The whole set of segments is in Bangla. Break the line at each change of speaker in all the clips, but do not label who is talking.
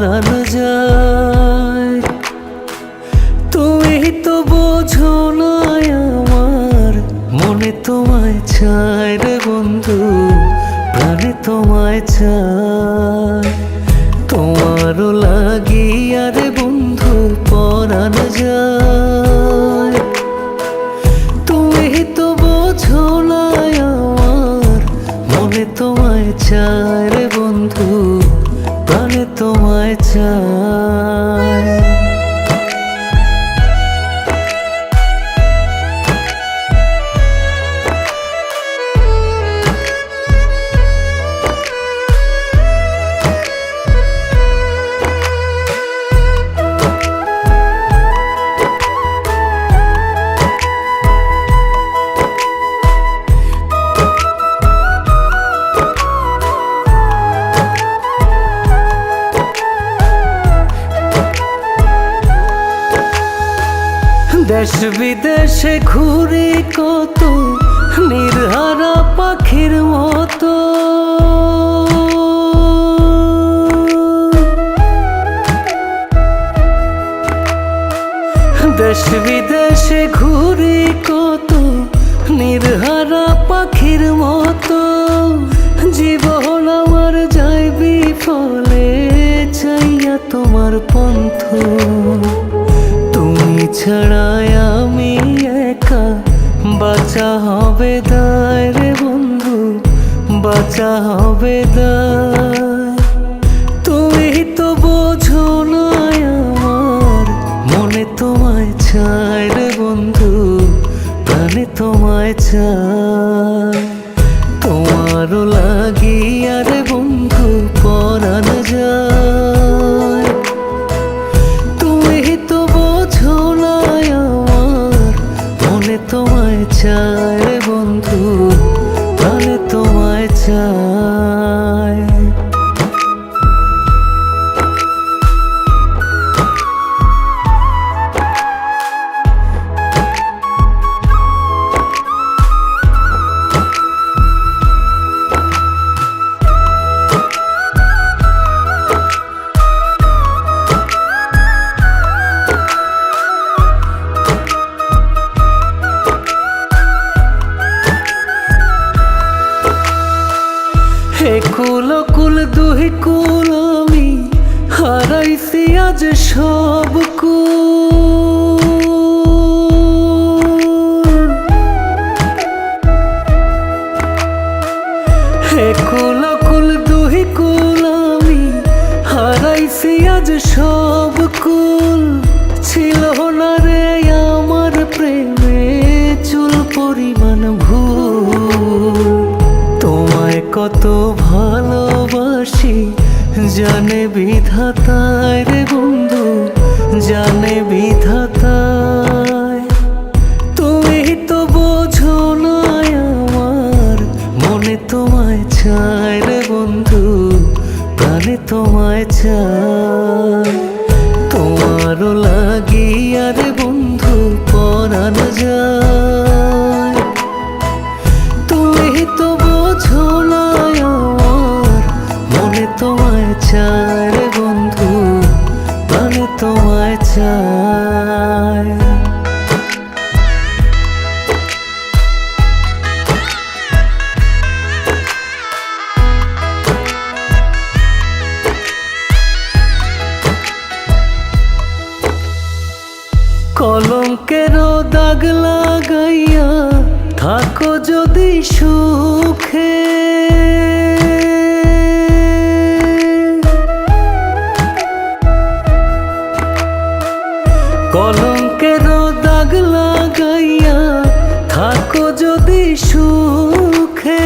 পরাণ যায়। তুমি তো বোঝো না আমার মনে তোমায় চায় রে বন্ধু, প্রাণে তোমায় চায়। তোমারও লাগিয়া রে বন্ধু পরাণ যায়। তুমি তো বোঝো না আমার মনে তোমায় চায় রে বন্ধু, প্রাণে তোমায় চায়। দেশ বিদেশে ঘুরি কত নির্হারা পাখির মতো, দেশ বিদেশে ঘুরি কত নির্হারা পাখির মতো। জীবন আমার যায় বিফলে চাইয়া তোমার পন্থ। তুমি ছাড়াই আমি একা, বাঁচা হবে দায় রে বন্ধু, বাঁচা হবে দায়। তুমি তো বোঝো না আমার মনে তোমায় চায় রে বন্ধু, প্রাণে তোমায় চায়। তোমারও লাগিয়া রে বন্ধু পরাণ যায়। তুমি তো বোঝো না আমার মনে তোমায় চায় রে বন্ধু, প্রাণে তোমায় চায়। কুল কুল দুই কুল আমি হারাইছি আজ সব কুল। কুল কুল দুই কুল আমি হারাইছি আজ সব কুল। ছিল না রে আমার প্রেমে চুল পরিমাণ ভুল। তোমায় কত ভালোবাসি জানে বিধাতায় রে বন্ধু, জানে বিধাতায়। তুমি তো বোঝো না আমার মনে তোমায় চায় রে বন্ধু, প্রাণে তোমায় চায়। তোমারও লাগিয়া রে বন্ধু পরাণ যায়। তুমি তো বোঝো না আমার মনে তোমায় চায় রে বন্ধু, প্রাণে তোমায় চায়। কলঙ্কেরও দাগ লাগাইয়া থাকো যদি সুখে, কলঙ্কেরও দাগ লাগাইয়া থাকো যদি সুখে।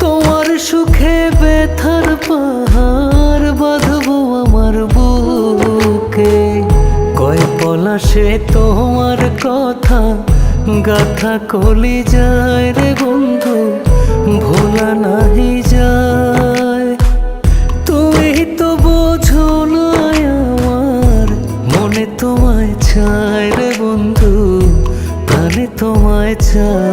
তোমার সুখে ব্যথার পাহাড় বাঁধবো আমার বুকে। কয় পলাশে তোমার কথা গাথা কলি যায় রে বন্ধু, ভোলা নাহি যায়। তুমি তো বোঝো না আমার মনে তোমায় চায় রে বন্ধু, প্রাণে তোমায় চায়।